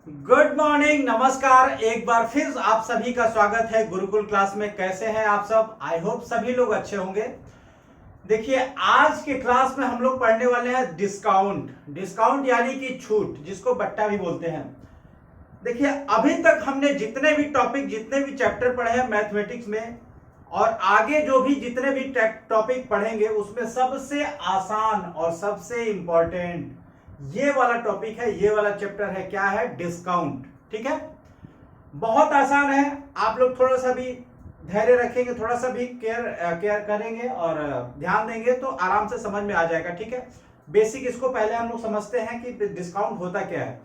Good morning, नमस्कार। एक बार फिर आप सभी का स्वागत है गुरुकुल क्लास में। कैसे हैं आप सब? आई होप सभी लोग अच्छे होंगे। देखिए, आज के क्लास में हम लोग पढ़ने वाले हैं डिस्काउंट। डिस्काउंट यानी कि छूट, जिसको बट्टा भी बोलते हैं। देखिए, अभी तक हमने जितने भी टॉपिक, जितने भी चैप्टर पढ़े हैं मैथमेटिक्स में, और आगे जो भी जितने भी टॉपिक पढ़ेंगे, उसमें सबसे आसान और सबसे इंपॉर्टेंट ये वाला टॉपिक है, ये वाला चैप्टर है। क्या है? डिस्काउंट। ठीक है, बहुत आसान है। आप लोग थोड़ा सा भी धैर्य रखेंगे, थोड़ा सा भी केयर करेंगे और ध्यान देंगे तो आराम से समझ में आ जाएगा। ठीक है, बेसिक इसको पहले हम लोग समझते हैं कि डिस्काउंट होता क्या है।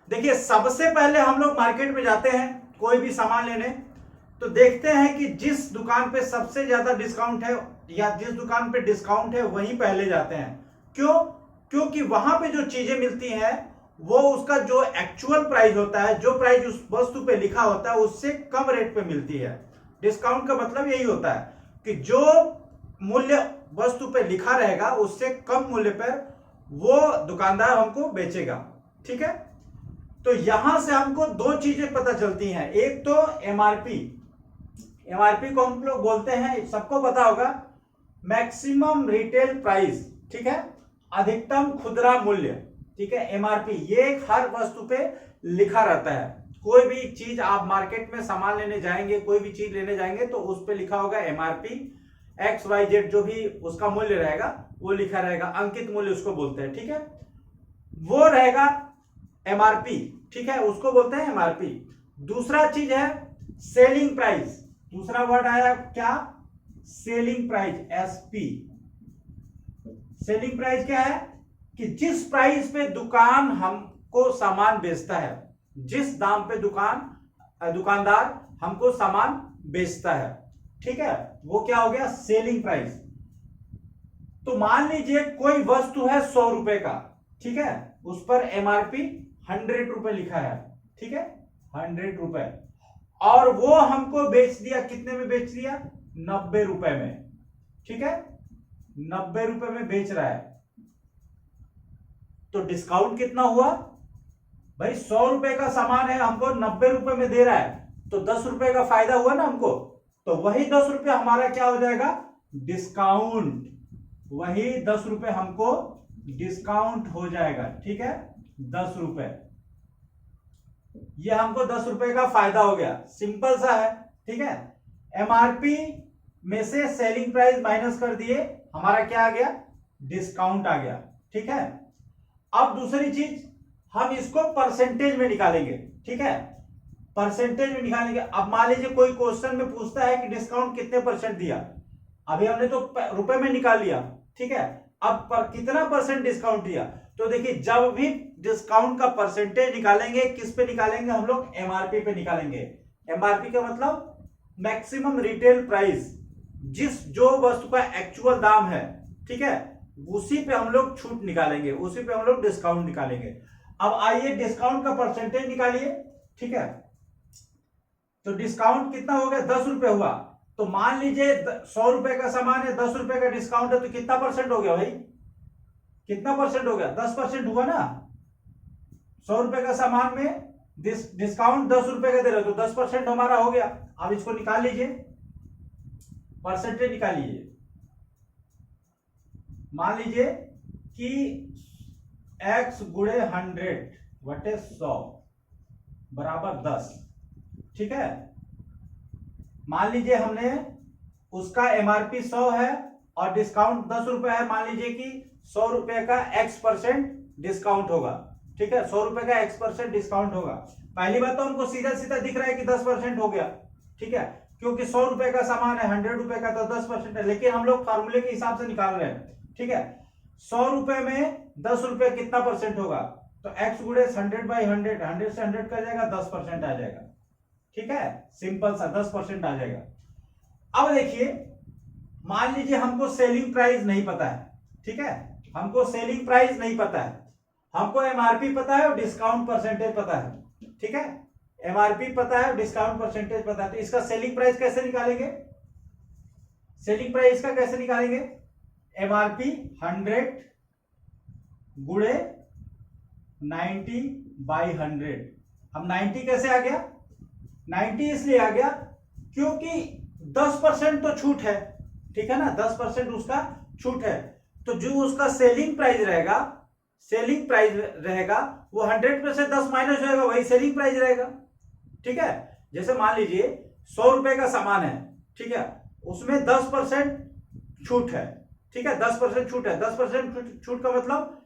देखिए, सबसे पहले हम लोग मार्केट में जाते हैं कोई भी सामान लेने, तो देखते हैं कि जिस दुकान पे सबसे ज्यादा डिस्काउंट है या जिस दुकान पे डिस्काउंट है वहीं पहले जाते हैं। क्यों? क्योंकि वहां पे जो चीजें मिलती हैं वो उसका जो एक्चुअल प्राइस होता है, जो प्राइस उस वस्तु पे लिखा होता है, उससे कम रेट पे मिलती है। डिस्काउंट का मतलब यही होता है कि जो मूल्य वस्तु पे लिखा रहेगा उससे कम मूल्य पर वो दुकानदार हमको बेचेगा। ठीक है, तो यहां से हमको दो चीजें पता चलती हैं। एक तो एमआरपी। एमआरपी को हम लोग बोलते हैं, सबको पता होगा, मैक्सिमम रिटेल प्राइस। ठीक है, अधिकतम खुदरा मूल्य। ठीक है, एमआरपी ये हर वस्तु पे लिखा रहता है। कोई भी चीज आप मार्केट में सामान लेने जाएंगे, कोई भी चीज लेने जाएंगे तो उस पे लिखा होगा एमआरपी। एक्स वाई जेड जो भी उसका मूल्य रहेगा वो लिखा रहेगा, अंकित मूल्य उसको बोलते हैं। ठीक है, वो रहेगा एमआरपी। ठीक है, उसको बोलते हैं एमआरपी। दूसरा चीज है सेलिंग प्राइस। दूसरा वर्ड आया क्या? Selling price, SP. Selling price क्या है? कि जिस प्राइस पे दुकान हमको सामान बेचता है, जिस दाम पे दुकानदार हमको सामान बेचता है, ठीक है, वो क्या हो गया? Selling price. तो मान लीजिए कोई वस्तु है 100 रुपए का, ठीक है, उस पर एमआरपी 100 रुपए लिखा है। ठीक है, 100 रुपए, और वो हमको बेच दिया, कितने में बेच दिया? 90 रुपए में। ठीक है, 90 रुपए में बेच रहा है, तो डिस्काउंट कितना हुआ भाई? 100 रुपए का सामान है, हमको 90 रुपए में दे रहा है, तो 10 रुपए का फायदा हुआ ना हमको। तो वही 10 रुपए हमारा क्या हो जाएगा? डिस्काउंट। वही 10 रुपए हमको डिस्काउंट हो जाएगा। ठीक है, 10 रुपए, ये हमको 10 रुपए का फायदा हो गया। सिंपल सा है। ठीक है, एमआरपी में से सेलिंग प्राइस माइनस कर दिए, हमारा क्या आ गया? डिस्काउंट आ गया। ठीक है, अब दूसरी चीज, हम इसको परसेंटेज में निकालेंगे। ठीक है, परसेंटेज में निकालेंगे। अब मान लीजिए कोई क्वेश्चन में पूछता है कि डिस्काउंट कितने परसेंट दिया। अभी हमने तो रुपए में निकाल लिया। ठीक है, अब कितना परसेंट डिस्काउंट दिया? तो देखिए, जब भी डिस्काउंट का परसेंटेज निकालेंगे, किस पे निकालेंगे हम लोग? एमआरपी पे निकालेंगे। एमआरपी का मतलब मैक्सिमम रिटेल प्राइस, जो वस्तु का एक्चुअल दाम है, ठीक है, उसी पे हम लोग छूट निकालेंगे, उसी पे हम लोग डिस्काउंट निकालेंगे। अब आइए डिस्काउंट का परसेंटेज निकालिए। ठीक है, तो डिस्काउंट कितना हो गया? 10 रुपए हुआ। तो मान लीजिए 100 रुपए का सामान है, 10 रुपए का डिस्काउंट है, तो कितना परसेंट हो गया भाई? कितना परसेंट हो गया? 10% हुआ ना। 100 रुपए का सामान में डिस्काउंट 10 रुपए का दे रहे हो, तो 10% हमारा हो गया। अब इसको निकाल लीजिए, परसेंटेज निकालिए। मान लीजिए कि x गुणे 100 बटे 100 बराबर 10। ठीक है, मान लीजिए हमने उसका एमआरपी 100 है और डिस्काउंट 10 रुपए है। मान लीजिए कि 100 रुपए का x% डिस्काउंट होगा। ठीक है, 100 रुपए का x% डिस्काउंट होगा। पहली बात तो हमको सीधा सीधा दिख रहा है कि 10% हो गया। ठीक है, क्योंकि 100 रुपए का सामान है, 100 रुपए का, तो 10% है। लेकिन हम लोग फार्मूले के हिसाब से निकाल रहे हैं। ठीक है, 100 रुपए में 10 रुपए कितना परसेंट होगा? तो x गुणे 100/100, 100 से 100 कर जाएगा, 10% आ जाएगा। ठीक है, सिंपल सा 10% आ जाएगा। अब देखिए, मान लीजिए हमको सेलिंग प्राइस नहीं पता है। ठीक है, हमको सेलिंग प्राइस नहीं पता है, हमको एमआरपी पता है और डिस्काउंट परसेंटेज पता है। ठीक है, एमआरपी पता है, डिस्काउंट परसेंटेज पता है, तो इसका सेलिंग प्राइस कैसे निकालेंगे? सेलिंग प्राइस का कैसे निकालेंगे? एमआरपी 100 गुणे 90/100 अब 90 कैसे आ गया? 90 इसलिए आ गया क्योंकि 10% तो छूट है, ठीक है ना, 10% उसका छूट है। तो जो उसका सेलिंग प्राइस रहेगा, सेलिंग प्राइस रहेगा वो 100 में से 10 माइनस होगा, वही सेलिंग प्राइस रहेगा। ठीक है, जैसे मान लीजिए 100 रुपए का सामान है, ठीक है, उसमें 10% छूट है, ठीक है, 10% छूट है। 10% छूट का मतलब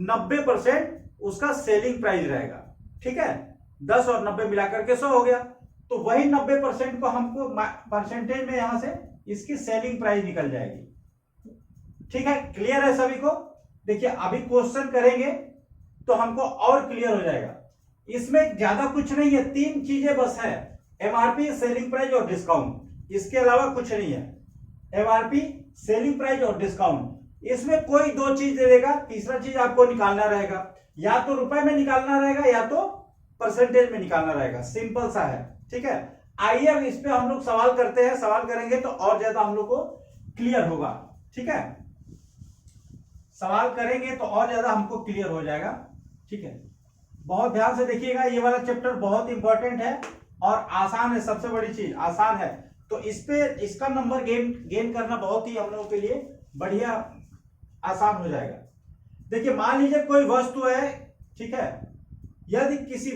90% उसका सेलिंग प्राइस रहेगा, ठीक है। 10 और 90 मिलाकर के 100 हो गया। तो वही 90% को हमको परसेंटेज में यहां से इसकी सेलिंग प्राइस निकल जाएगी। ठीक है, क्लियर है सभी को? देखिए अभी क्वेश्चन करेंगे तो हमको और क्लियर हो जाएगा। इसमें ज्यादा कुछ नहीं है, 3 चीजें बस है, एमआरपी, सेलिंग प्राइस और डिस्काउंट, इसके अलावा कुछ नहीं है। एमआरपी, सेलिंग प्राइस और डिस्काउंट, इसमें कोई 2 चीज दे देगा, तीसरा चीज आपको निकालना रहेगा, या तो रुपए में निकालना रहेगा या तो परसेंटेज में निकालना रहेगा। सिंपल सा है, ठीक है। आइए अब इस पे हम लोग सवाल करते हैं, सवाल करेंगे तो और ज्यादा हम लोग को क्लियर होगा, ठीक है। सवाल करेंगे तो और ज्यादा हमको क्लियर हो जाएगा, ठीक है। बहुत ध्यान से देखिएगा, ये वाला चैप्टर बहुत इंपॉर्टेंट है और आसान है, सबसे बड़ी चीज आसान है। तो इस पे इसका नंबर गेन करना बहुत ही हम लोगों के लिए बढ़िया आसान हो जाएगा। देखिए मान लीजिए कोई वस्तु है, ठीक है, यदि किसी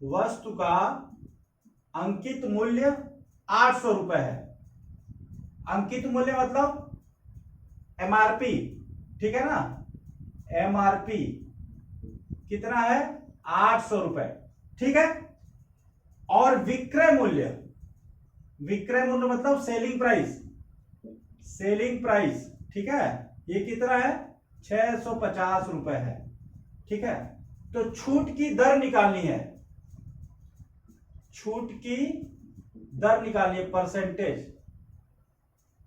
वस्तु का अंकित मूल्य 800 रुपए है। अंकित मूल्य मतलब एमआरपी, ठीक है ना, एमआरपी कितना है? 800 रुपए, ठीक है। और विक्रय मूल्य मतलब सेलिंग प्राइस, ठीक है, ये कितना है? 650 रुपए है, ठीक है। तो छूट की दर निकालनी है, परसेंटेज,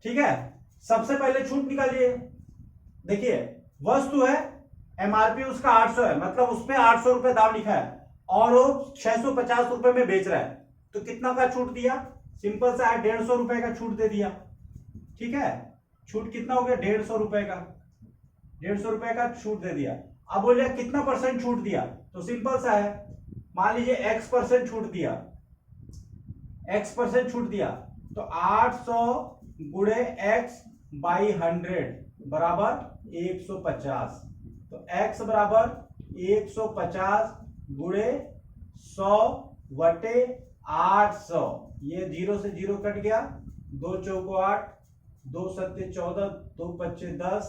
ठीक है। सबसे पहले छूट निकालिए। देखिए वस्तु है, एमआरपी उसका 800 है, मतलब उसमें 800 रुपए दाम लिखा है और वो 650 रुपए में बेच रहा है, तो कितना का छूट दिया? सिंपल सा है, 150 रुपए का छूट दे दिया, ठीक है। छूट कितना हो गया? 150 रुपए का, 150 रुपए का छूट दे दिया। अब बोलिए कितना परसेंट छूट दिया? तो सिंपल सा है, मान लीजिए x% छूट दिया, x% छूट दिया, तो 800 गुणे x बाई 100 बराबर 150। तो x बराबर 150 गुणे 100 बटे 800, ये 0 से 0 कट गया, 2 चौको 8, 2 सत्ते 14, 2 पच्चे 10,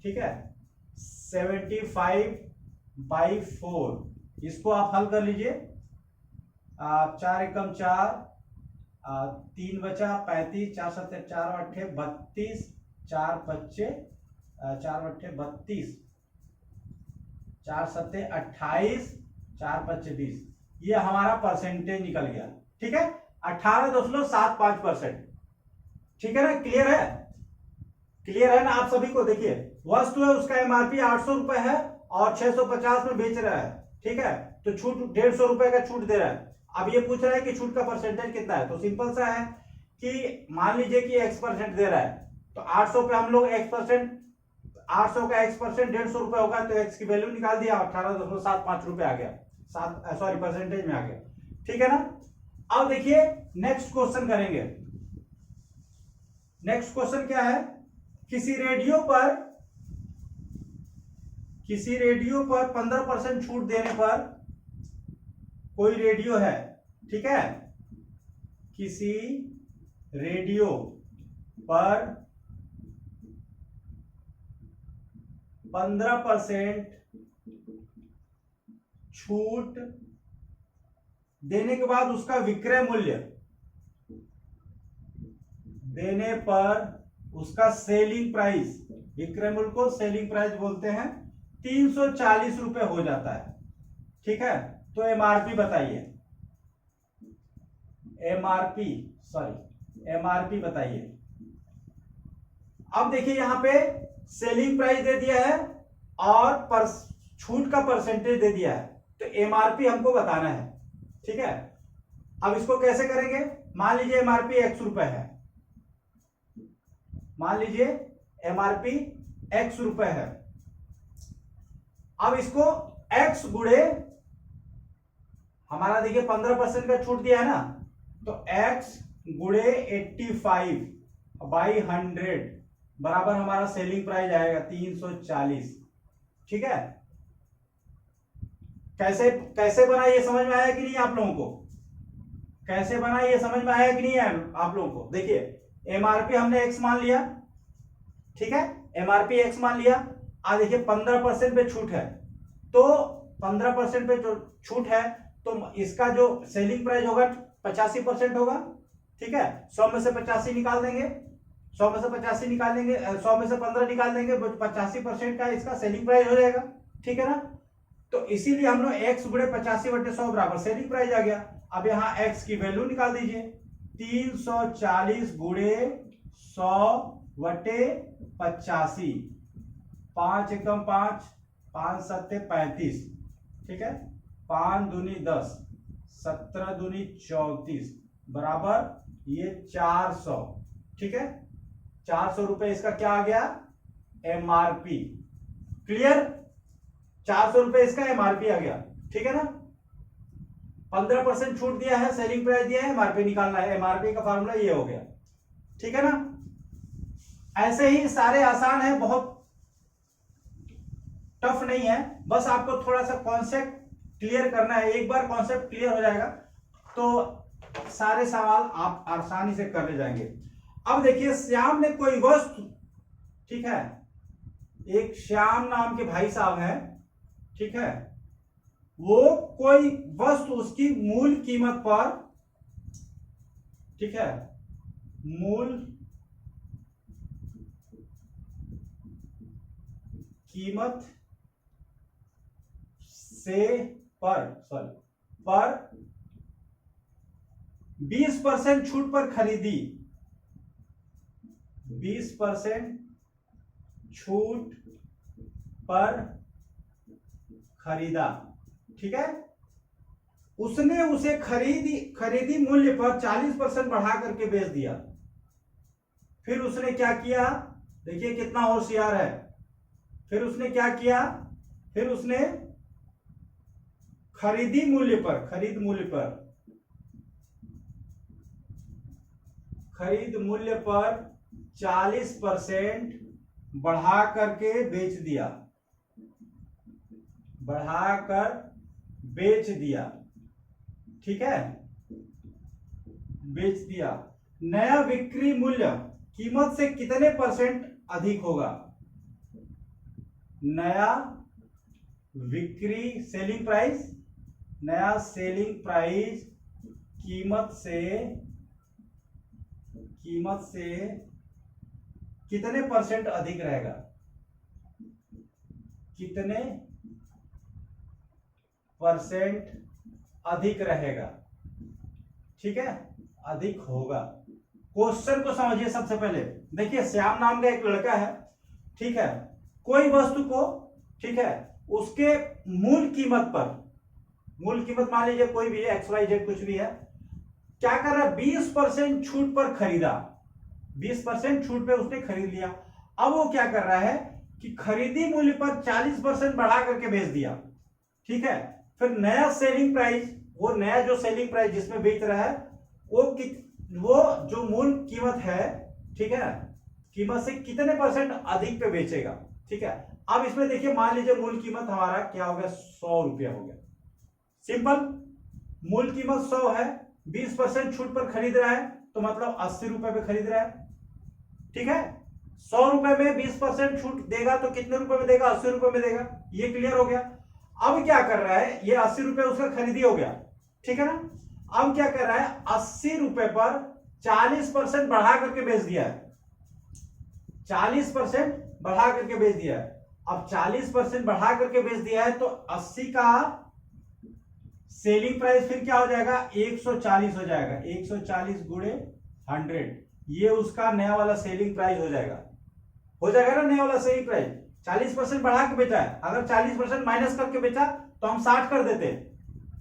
ठीक है। 75/4, इसको आप हल कर लीजिए। 4 एकम 4, 3 बचा 35, 4 सत्ते 4 अट्ठे 32, 4 बच्चे 4 अट्ठे 32, 4 सत्ते 28, 4 पच्चे 20, ये हमारा परसेंटेज निकल गया, ठीक है। 18.75%, ठीक है ना। क्लियर है? क्लियर है ना आप सभी को? देखिए वस्तु है, उसका एमआरपी 800 रुपए है और 650 में बेच रहा है, ठीक है। तो छूट 150 रुपए का छूट दे रहा है। अब ये पूछ रहा है कि छूट का परसेंटेज कितना है, तो सिंपल सा है कि मान लीजिए कि x% दे रहा है, तो 800 पे हम लोग x%, 800 का x% 150 रुपए होगा, तो x की वैल्यू निकाल दिया, 18.75 रुपए आ गया, परसेंटेज में आ गया, ठीक है ना। अब देखिए नेक्स्ट क्वेश्चन करेंगे। नेक्स्ट क्वेश्चन क्या है? किसी रेडियो पर 15% छूट देने पर, कोई रेडियो है, ठीक है, किसी रेडियो पर 15% छूट देने के बाद उसका विक्रय मूल्य देने पर उसका सेलिंग प्राइस, विक्रय मूल्य को सेलिंग प्राइस बोलते हैं, 340 रुपए हो जाता है, ठीक है। तो एमआरपी बताइए, एमआरपी बताइए। अब देखिए यहां पे सेलिंग प्राइस दे दिया है और छूट का परसेंटेज दे दिया है, तो एमआरपी हमको बताना है, ठीक है। अब इसको कैसे करेंगे? मान लीजिए एमआरपी x रुपए है, मान लीजिए एमआरपी x रुपए है। अब इसको x गुणे हमारा देखिए 15% का छूट दिया है ना, तो x गुणे 85/100 बराबर हमारा सेलिंग प्राइस आएगा 340। ठीक है, कैसे कैसे बना ये समझ में आया कि नहीं आप लोगों को? कैसे बना ये समझ में आया कि नहीं है आप लोगों को? देखिए एमआरपी हमने x मान लिया, ठीक है, एमआरपी x मान लिया। आज देखिए 15% पे छूट है, तो 15% पे जो छूट है तो इसका जो सेलिंग प्राइस होगा 85% होगा। ठीक है, 100 में से 85 निकाल देंगे, 100 में से 85 निकाल देंगे, 100 में से 15 निकाल देंगे, 85% का इसका सेलिंग प्राइस हो जाएगा। ठीक है ना, तो इसीलिए हम लोग x गुणे 85/100 बराबर सेलिंग प्राइस आ गया। अब यहाँ x की वैल्यू निकाल दीजिए, 340 गुणे 100/85, 5 एकदम 5, 5 7 35। ठीक है, 5 दूनी 10, 17 दूनी 34 बराबर ये 400। ठीक है, 400 रुपए इसका क्या आ गया? एमआरपी। क्लियर, 400 रुपए इसका एमआरपी आ गया। ठीक है ना, 15% छूट दिया है, सेलिंग प्राइस दिया है, एमआरपी निकालना है। एमआरपी का फॉर्मूला ये हो गया। ठीक है ना, ऐसे ही सारे आसान है, बहुत टफ नहीं है, बस आपको थोड़ा सा कॉन्सेप्ट क्लियर करना है। एक बार कॉन्सेप्ट क्लियर हो जाएगा तो सारे सवाल आप आसानी से कर ले जाएंगे। अब देखिए श्याम ने कोई वस्तु, ठीक है, एक श्याम नाम के भाई साहब हैं, ठीक है, वो कोई वस्तु उसकी मूल कीमत पर, ठीक है, मूल कीमत से पर 20% छूट पर खरीदी, 20% छूट पर खरीदा। ठीक है, उसने उसे खरीदी मूल्य पर 40% बढ़ा करके बेच दिया। फिर उसने क्या किया? देखिए कितना होशियार है। फिर उसने क्या किया? फिर उसने खरीद मूल्य पर 40% बढ़ा करके बेच दिया, ठीक है, बेच दिया। नया बिक्री मूल्य कीमत से कितने % अधिक होगा? नया बिक्री सेलिंग प्राइस कीमत से कितने % अधिक रहेगा? कितने % अधिक रहेगा? ठीक है, अधिक होगा। क्वेश्चन को समझिए सबसे पहले। देखिए श्याम नाम का एक लड़का है, ठीक है, कोई वस्तु को, ठीक है, उसके मूल कीमत मान लीजिए कोई भी XYZ कुछ भी है, क्या कर रहा है? 20% छूट पर खरीदा, 20% छूट पे उसने खरीद लिया। अब वो क्या कर रहा है कि खरीदी मूल्य पर 40% बढ़ा करके बेच दिया। ठीक है, फिर नया सेलिंग प्राइस, वो नया जो सेलिंग प्राइस जिसमें बेच रहा है वो जो मूल कीमत है, ठीक है, कीमत से कितने % अधिक पे बेचेगा। ठीक है, अब इसमें देखिए मान लीजिए मूल कीमत हमारा क्या हो गया? 100 रुपया हो गया। सिंपल, मूल कीमत 100 है, 20% छूट पर खरीद रहा है, तो मतलब 80 रुपए पे खरीद रहा है। ठीक है, 100 रुपए में 20% छूट देगा तो कितने रुपए में देगा? 80 रुपए में देगा। ये क्लियर हो गया। अब क्या कर रहा है? ये 80 रुपए उसका खरीदी हो गया, ठीक है ना। अब क्या कर रहा है? 80 रुपए पर 40% बढ़ा करके बेच दिया है, 40% बढ़ा करके बेच दिया है। अब 40% बढ़ा करके बेच दिया है तो 80 का सेलिंग प्राइस फिर क्या हो जाएगा? 140 हो जाएगा। 140 गुणे 100, ये उसका नया वाला सेलिंग प्राइस हो जाएगा ना, नया वाला सेलिंग प्राइस। 40% बढ़ा के बेचा है, अगर 40% माइनस करके बेचा तो हम 60 कर देते,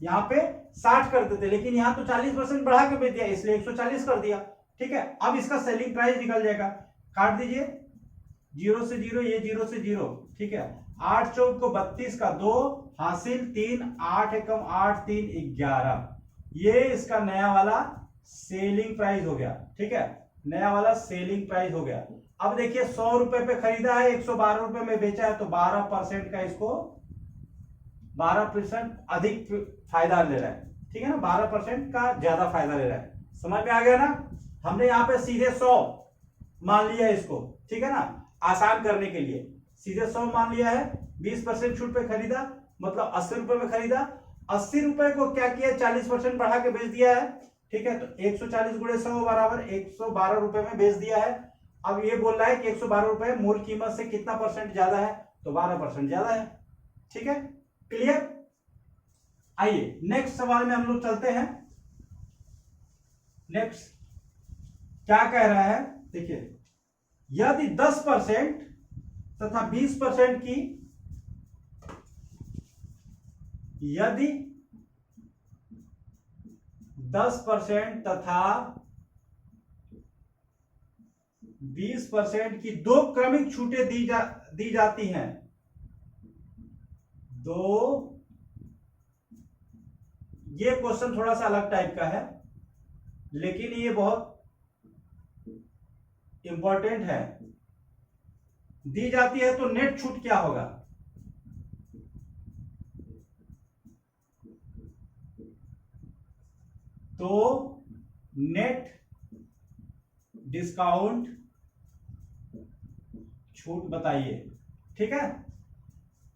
यहाँ पे 60 कर देते, लेकिन यहाँ तो 40% बढ़ा के बेच दिया इसलिए 140 कर दिया। ठीक है, अब इसका सेलिंग प्राइस निकल जाएगा, काट दीजिए, जीरो से जीरो, ये जीरो से जीरो, ठीक है। 8 चौक को 32 का 2 हासिल 3, 8 एकम 8, 3 11, ये इसका नया वाला सेलिंग प्राइस हो गया, ठीक है, नया वाला सेलिंग प्राइस हो गया। अब देखिए 100 रुपए पे खरीदा है, 112 रुपए में बेचा है, तो 12% का इसको 12% अधिक फायदा ले रहा है, ठीक है ना, 12% का ज्यादा फायदा ले रहा है। समझ में आ गया ना। हमने यहाँ पे सीधे 100 मान लिया इसको, ठीक है ना, आसान करने के लिए सीधे 100 मान लिया है। 20% छूट पे खरीदा, मतलब 80 रुपए में खरीदा, 80 रुपए को क्या किया, 40% बढ़ा के बेच दिया है, ठीक है। तो 140 गुणे 100 बराबर 112 रुपए में बेच दिया है। अब ये बोल रहा है कि 112 रुपए मूल कीमत से कितना परसेंट ज्यादा है, तो 12% ज्यादा है, ठीक है, क्लियर। आइए नेक्स्ट सवाल में हम लोग चलते हैं। नेक्स्ट क्या कह रहा है, देखिए, यदि 10% तथा 20% की, यदि 10% तथा 20% की दो क्रमिक छूटें दी जाती हैं, दो, ये क्वेश्चन थोड़ा सा अलग टाइप का है, लेकिन ये बहुत इंपॉर्टेंट है। दी जाती है तो नेट छूट क्या होगा, तो नेट डिस्काउंट छूट बताइए, ठीक है।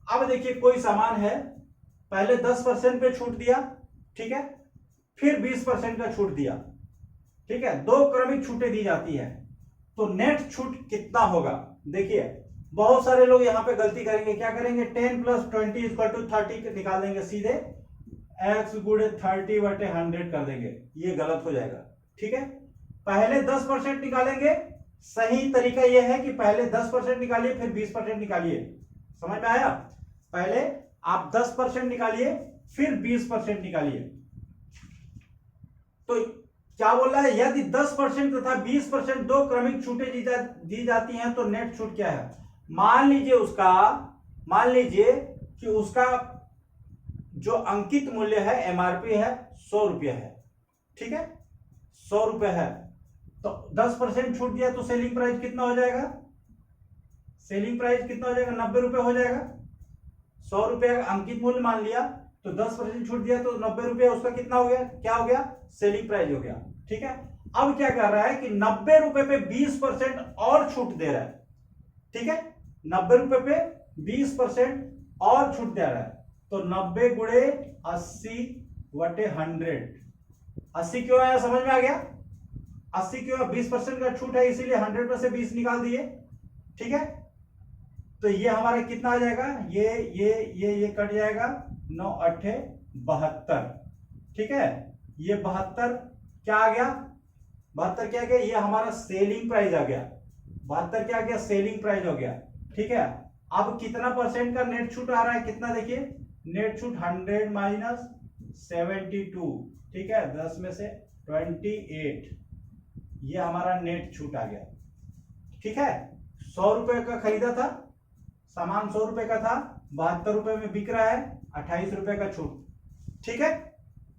अब देखिए कोई सामान है, पहले 10% पे छूट दिया, ठीक है, फिर 20% का छूट दिया, ठीक है, दो क्रमिक छूटें दी जाती है, तो नेट छूट कितना होगा। देखिए बहुत सारे लोग यहां पे गलती करेंगे, क्या करेंगे, 10 + 20 = 30 निकाल देंगे, सीधे x गुणे 30/100 कर देंगे, ये गलत हो जाएगा, ठीक है। पहले 10% निकालेंगे, सही तरीका यह है कि पहले 10% निकालिए फिर 20% निकालिए, समझ में आया। पहले आप 10% निकालिए फिर 20% निकालिए। तो क्या बोल रहा है, यदि 10% तथा 20% दो क्रमिक छूटें दी जाती हैं तो नेट छूट क्या है। मान लीजिए कि उसका जो अंकित मूल्य है, एमआरपी है, 100 रुपया है, ठीक है, 100 रुपये है, तो 10% छूट दिया तो सेलिंग प्राइस कितना हो जाएगा, सेलिंग प्राइस कितना हो जाएगा, 90 रुपये हो जाएगा। 100 रुपये का अंकित मूल्य मान लिया, तो 10% छूट दिया तो 90 रुपये, उसका कितना हो गया, क्या हो गया, सेलिंग प्राइस हो गया, ठीक है। अब क्या कर रहा है कि 90 रुपए पे 20% और छूट दे रहा है, ठीक है, 90 रुपए पे 20% और छूट दे रहा है, तो 90 गुणे 80/100, 80 क्यों आया, समझ में आ गया, 80 क्यों, 20% का छूट है इसीलिए 100 में से 20 निकाल दिए, ठीक है। तो ये हमारा कितना आ जाएगा, ये कट जाएगा, 9 8 72, ठीक है, ये 72 क्या आ गया, 72 क्या आ गया, ये हमारा सेलिंग प्राइस आ गया, 72 क्या आ गया, सेलिंग प्राइस हो गया, ठीक है। अब कितना परसेंट का नेट छूट आ रहा है, कितना, देखिए नेट छूट 100 - 72, ठीक है, 10 में से 28, ये हमारा नेट छूट आ गया, ठीक है। 100 रुपए का खरीदा था सामान, 100 रुपए का था, 72 रुपए में बिक रहा है, 28 रुपए का छूट, ठीक है,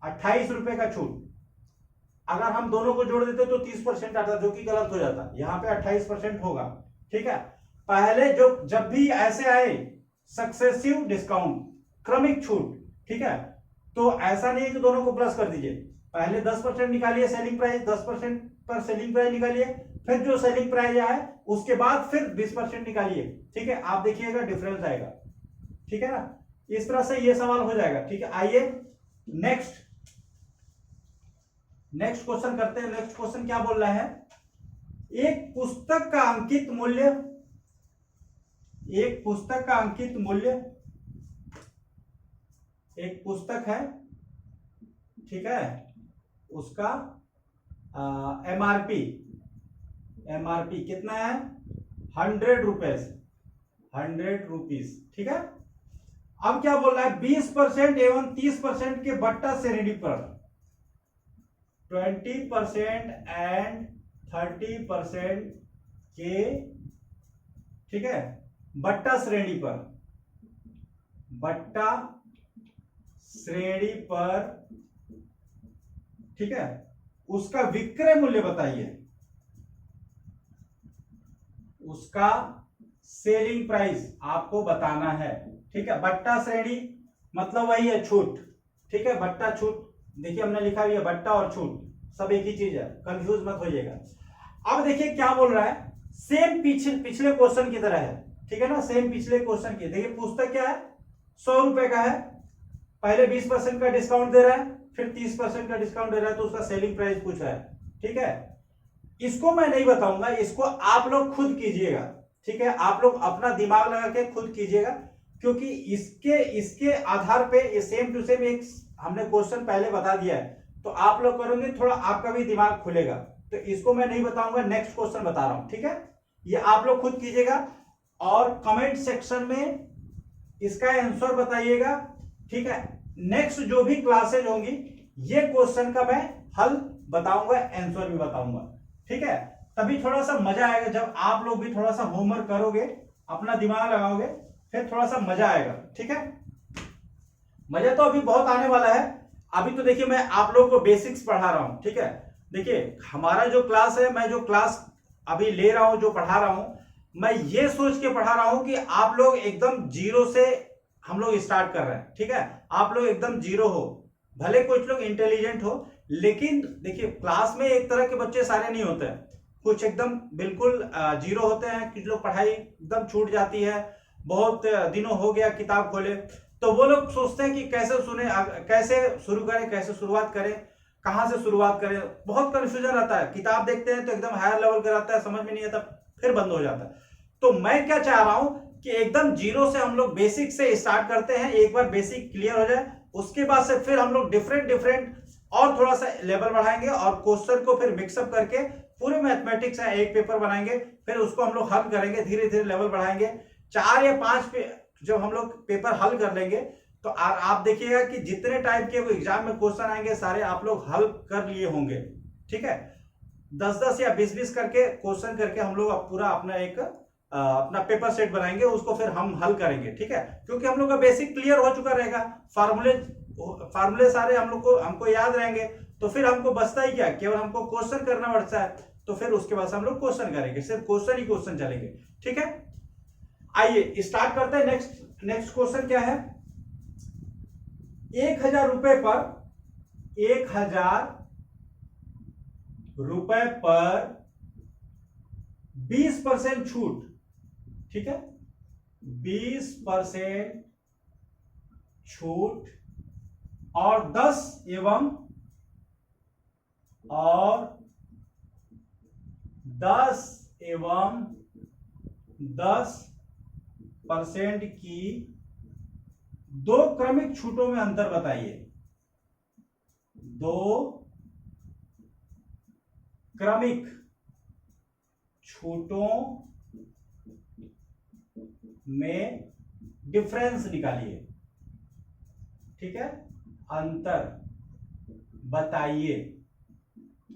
28 रुपए का छूट। अगर हम दोनों को जोड़ देते तो 30% आता, जो कि गलत हो जाता, यहां पे 28% होगा, ठीक है। पहले जब भी ऐसे आए सक्सेसिव डिस्काउंट, क्रमिक छूट, ठीक है, तो ऐसा नहीं है कि दोनों को प्लस कर दीजिए, पहले 10% निकालिए सेलिंग प्राइस, 10% पर सेलिंग प्राइस निकालिए, फिर जो सेलिंग प्राइस है उसके बाद फिर 20% निकालिए, ठीक है, आप देखिएगा डिफरेंस आएगा, ठीक है ना। इस तरह से ये सवाल हो जाएगा, ठीक है। आइए नेक्स्ट क्वेश्चन करते हैं। नेक्स्ट क्वेश्चन क्या बोल रहा है, एक पुस्तक का अंकित मूल्य, एक पुस्तक है, ठीक है, उसका एमआरपी कितना है, 100 रुपीज, ठीक है। अब क्या बोल रहा है, 20% एवं 30% के बट्टा श्रेणी पर 20% एंड 30% के, ठीक है, बट्टा श्रेणी पर, बट्टा श्रेणी पर, ठीक है, उसका विक्रय मूल्य बताइए, उसका सेलिंग प्राइस आपको बताना है। ठीक है, बट्टा श्रेणी मतलब वही है छूट, ठीक है, भट्टा छूट, देखिए हमने लिखा हुआ है भट्टा और छूट सब एक ही चीज है, कंफ्यूज मत होइएगा। अब देखिए क्या बोल रहा है, सेम पिछले क्वेश्चन की तरह है, ठीक है ना, सेम पिछले क्वेश्चन की। देखिए पुस्तक क्या है, 100 रुपए का है, पहले 20% का डिस्काउंट दे रहा है, फिर 30% का डिस्काउंट दे रहा है, तो उसका सेलिंग प्राइस पूछ रहा है। ठीक है, इसको मैं नहीं बताऊंगा, इसको आप लोग खुद कीजिएगा। ठीक है, आप लोग अपना दिमाग लगा के खुद कीजिएगा, क्योंकि इसके आधार पे ये सेम टू सेम एक हमने क्वेश्चन पहले बता दिया है, तो आप लोग करोगे थोड़ा आपका भी दिमाग खुलेगा। तो इसको मैं नहीं बताऊंगा, नेक्स्ट क्वेश्चन बता रहा हूं। ठीक है, ये आप लोग खुद कीजिएगा और कमेंट सेक्शन में इसका आंसर बताइएगा। ठीक है, नेक्स्ट जो भी क्लासेज होंगी ये क्वेश्चन का मैं हल बताऊंगा, आंसर भी बताऊंगा। ठीक है, तभी थोड़ा सा मजा आएगा, जब आप लोग भी थोड़ा सा होमवर्क करोगे, अपना दिमाग लगाओगे, फिर थोड़ा सा मजा आएगा। ठीक है, मजा तो अभी बहुत आने वाला है। अभी तो देखिए मैं आप लोगों को बेसिक्स पढ़ा रहा हूं। ठीक है, देखिए हमारा जो क्लास है, मैं जो क्लास अभी ले रहा हूं, जो पढ़ा रहा हूं, मैं ये सोच के पढ़ा रहा हूं कि आप लोग एकदम जीरो से हम लोग स्टार्ट कर रहे हैं। ठीक है, आप लोग एकदम जीरो हो, भले कुछ लोग इंटेलिजेंट हो, लेकिन देखिए क्लास में एक तरह के बच्चे सारे नहीं होते हैं, कुछ एकदम बिल्कुल जीरो होते हैं, कुछ लोग पढ़ाई एकदम छूट जाती है, बहुत दिनों हो गया किताब खोले, तो वो लोग सोचते हैं कि कैसे सुने, कैसे शुरू करें, कैसे शुरुआत करें, कहां से शुरुआत करें, बहुत कंफ्यूजन रहता है। किताब देखते हैं तो एकदम हायर लेवल का रहता है, समझ में नहीं आता, फिर बंद हो जाता है। तो मैं क्या चाह रहा हूं कि एकदम जीरो से हम लोग बेसिक से स्टार्ट करते हैं, एक बार बेसिक क्लियर हो जाए, उसके बाद से फिर हम लोग डिफरेंट और थोड़ा सा लेवल बढ़ाएंगे और क्वेश्चन को फिर मिक्सअप करके पूरे मैथमेटिक्स का एक पेपर बनाएंगे, फिर उसको हम लोग हल करेंगे, धीरे धीरे लेवल बढ़ाएंगे। 4 या 5 जब हम लोग पेपर हल कर लेंगे तो आप देखिएगा कि जितने टाइप के एग्जाम में क्वेश्चन आएंगे सारे आप लोग हल कर लिए होंगे। ठीक है, 10-10 या 20-20 करके क्वेश्चन करके हम लोग पूरा अपना एक अपना पेपर सेट बनाएंगे, उसको फिर हम हल करेंगे। ठीक है, क्योंकि हम लोग का बेसिक क्लियर हो चुका रहेगा, फार्मूले सारे हमको याद रहेंगे, तो फिर हमको बचता ही क्या, केवल हमको क्वेश्चन करना पड़ता है, तो फिर उसके बाद हम लोग क्वेश्चन करेंगे, सिर्फ क्वेश्चन ही क्वेश्चन चलेंगे। ठीक है, आइए स्टार्ट करते हैं। नेक्स्ट क्वेश्चन क्या है, 1000 रुपए पर 20% छूट। ठीक है, 20% छूट और 10 एवं 10% की दो क्रमिक छूटों में अंतर बताइए। दो क्रमिक छूटों में डिफरेंस निकालिए। ठीक है, अंतर बताइए।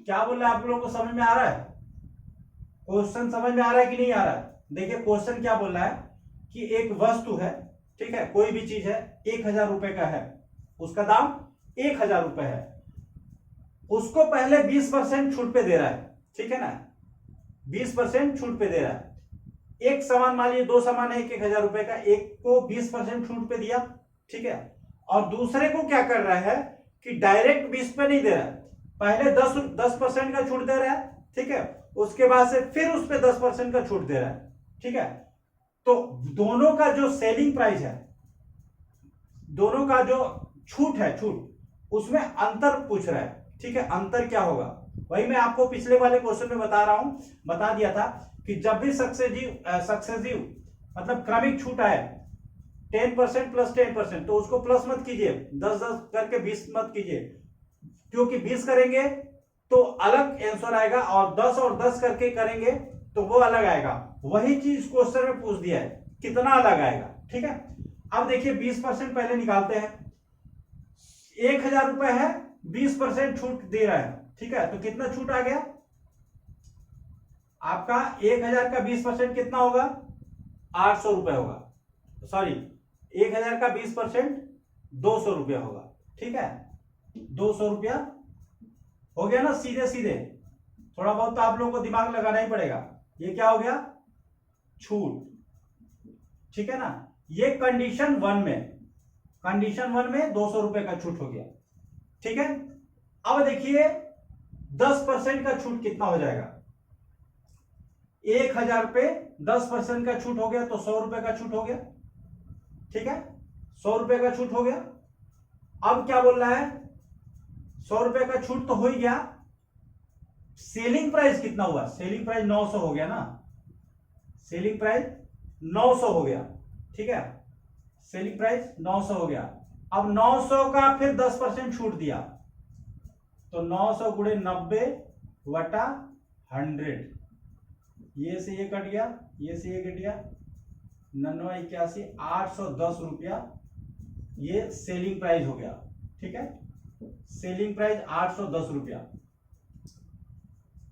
क्या बोल रहे हैं, आप लोगों को समझ में आ रहा है, क्वेश्चन समझ में आ रहा है कि नहीं आ रहा है? देखिए क्वेश्चन क्या बोल रहा है कि एक वस्तु है, ठीक है, कोई भी चीज है, 1000 रुपए का है, उसका दाम 1000 रुपए है, उसको पहले 20% छूट पे दे रहा है। ठीक है ना, 20% छूट पे दे रहा है। एक सामान, मान लीजिए 2 सामान है, 1000 रुपए का, एक को 20% छूट पे दिया। ठीक है, और दूसरे को क्या कर रहा है कि डायरेक्ट 20 पे नहीं दे रहा है, पहले 10% का छूट दे रहा है। ठीक है, उसके बाद से फिर उस पे 10% का छूट दे रहा है। ठीक है, तो दोनों का जो सेलिंग प्राइस है, दोनों का जो छूट है, छूट उसमें अंतर पूछ रहा है। ठीक है, अंतर क्या होगा, वही मैं आपको पिछले वाले क्वेश्चन में बता रहा हूं, बता दिया था कि जब भी सक्सेसिव मतलब क्रमिक छूट आए 10% प्लस 10%, तो उसको प्लस मत कीजिए, 10-10 करके 20 मत कीजिए, क्योंकि 20 करेंगे तो अलग आंसर आएगा, और 10 और 10 करके करेंगे तो वो अलग आएगा। वही चीज क्वेश्चन में पूछ दिया है, कितना अलग आएगा। ठीक है, अब देखिए 20% पहले निकालते हैं, 1000 रुपए है, 20% छूट दे रहा है। ठीक है, तो कितना छूट आ गया आपका, 1000 का 20% कितना होगा, 800 रुपये होगा, सॉरी 1000 का 20% 200 रुपया होगा, ठीक है, 200 रुपया हो गया ना सीधे सीधे। थोड़ा बहुत तो आप लोगों को दिमाग लगाना ही पड़ेगा। ये क्या हो गया, छूट, ठीक है ना। ये कंडीशन 1 में 200 रुपए का छूट हो गया, ठीक है। अब देखिए 10% का छूट कितना हो जाएगा, 1000 पे 10% का छूट हो गया तो 100 रुपए का छूट हो गया, ठीक है, 100 रुपए का छूट हो गया। अब क्या बोल रहा है, 100 रुपए का छूट तो हो ही गया, सेलिंग प्राइस कितना हुआ, सेलिंग प्राइस 900 हो गया ना, सेलिंग प्राइस 900 हो गया, ठीक है, सेलिंग प्राइस 900 हो गया। अब 900 का फिर 10% छूट दिया तो 900 गुणे 90 बटा 100, ये से ये कट गया, ये से ये कट गया, 9981 810 रुपया ये सेलिंग प्राइस हो गया, ठीक है, सेलिंग प्राइस 810 रुपया,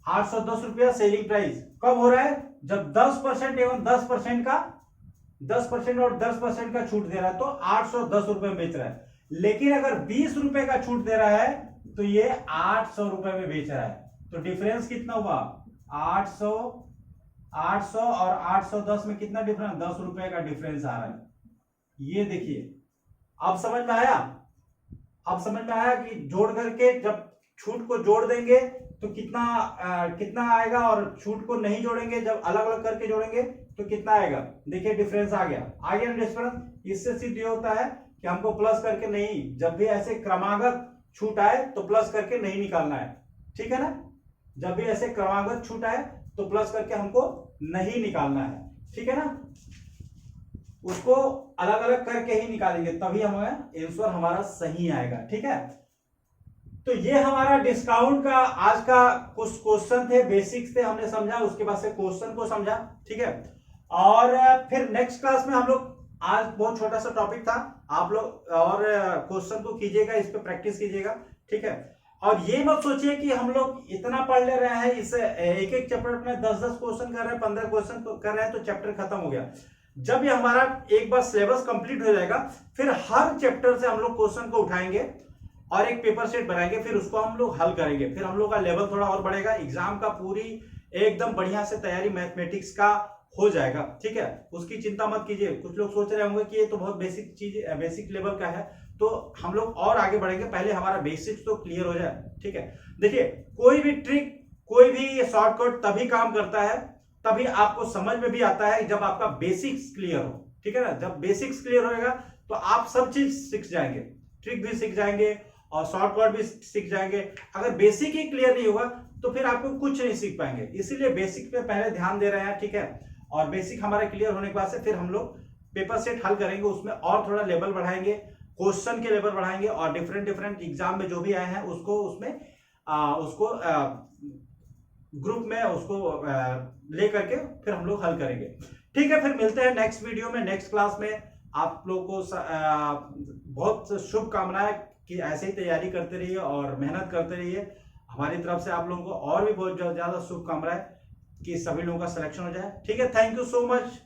810 रुपया सेलिंग प्राइस। कब हो रहा है, जब 10% एवं 10% का 10% और 10% का छूट दे रहा है तो 810 रुपए में बेच रहा है। लेकिन अगर 20 रुपए का छूट दे रहा है तो ये 800 रुपए में बेच रहा है। तो डिफरेंस कितना हुआ, 800 और 810 में कितना डिफरेंस, 10 रुपए का डिफरेंस आ रहा है। ये देखिए, अब समझ में आया, अब समझ में आया कि जोड़ करके जब छूट को जोड़ देंगे तो कितना आएगा, और छूट को नहीं जोड़ेंगे जब अलग अलग करके जोड़ेंगे तो कितना आएगा। देखिए डिफरेंस आ गया डिफरेंस। इससे सिद्ध ये होता है कि हमको प्लस करके नहीं, जब भी ऐसे क्रमागत छूट आए तो प्लस करके नहीं निकालना है, ठीक है ना। जब भी ऐसे क्रमागत छूट आए तो प्लस करके हमको नहीं निकालना है, ठीक है ना, उसको अलग अलग करके ही निकालेंगे तभी हमें आंसर हमारा सही आएगा, ठीक है। तो ये हमारा डिस्काउंट का आज का कुछ क्वेश्चन थे, बेसिक्स थे, हमने समझा, उसके बाद से क्वेश्चन को समझा, ठीक है। और फिर नेक्स्ट क्लास में हम लोग, आज बहुत छोटा सा टॉपिक था, आप लोग और क्वेश्चन को कीजिएगा, इस पे प्रैक्टिस कीजिएगा, ठीक है। और ये मत सोचिए कि हम लोग इतना पढ़ ले रहे हैं, इस एक एक चैप्टर में 10-10 क्वेश्चन कर रहे हैं, 15 क्वेश्चन कर रहे हैं तो चैप्टर खत्म हो गया। जब ये हमारा एक बार सिलेबस कंप्लीट हो जाएगा फिर हर चैप्टर से हम लोग क्वेश्चन को उठाएंगे और एक पेपर सेट बनाएंगे, फिर उसको हम लोग हल करेंगे, फिर हम लोग का लेवल थोड़ा और बढ़ेगा, एग्जाम का पूरी एकदम बढ़िया से तैयारी मैथमेटिक्स का हो जाएगा, ठीक है। उसकी चिंता मत कीजिए। कुछ लोग सोच रहे होंगे कि ये तो बहुत बेसिक चीज, बेसिक लेवल का है, तो हम लोग और आगे बढ़ेंगे, पहले हमारा बेसिक्स तो क्लियर हो जाए, ठीक है। देखिए कोई भी ट्रिक, कोई भी शॉर्टकट तभी काम करता है, तभी आपको समझ में भी आता है जब आपका बेसिक्स क्लियर हो, ठीक है ना। जब बेसिक्स क्लियर होएगा तो आप सब चीज सीख जाएंगे, ट्रिक भी सीख जाएंगे और शॉर्टकट भी सीख जाएंगे। अगर बेसिक ही क्लियर नहीं होगा तो फिर आपको कुछ नहीं सीख पाएंगे, इसीलिए बेसिक पे पहले ध्यान दे रहे हैं, ठीक है। और बेसिक हमारा क्लियर होने के बाद से फिर हम लोग पेपर सेट हल करेंगे, उसमें और थोड़ा लेवल बढ़ाएंगे, क्वेश्चन के लेवल बढ़ाएंगे और डिफरेंट एग्जाम में जो भी आए हैं उसको उसमें उसको ग्रुप में उसको ले करके फिर हम लोग हल करेंगे, ठीक है। फिर मिलते हैं नेक्स्ट वीडियो में, नेक्स्ट क्लास में। आप लोगों को बहुत शुभकामनाएं कि ऐसे ही तैयारी करते रहिए और मेहनत करते रहिए। हमारी तरफ से आप लोगों को और भी बहुत ज्यादा शुभकामनाएं कि सभी लोगों का सिलेक्शन हो जाए, ठीक है। Thank you so much.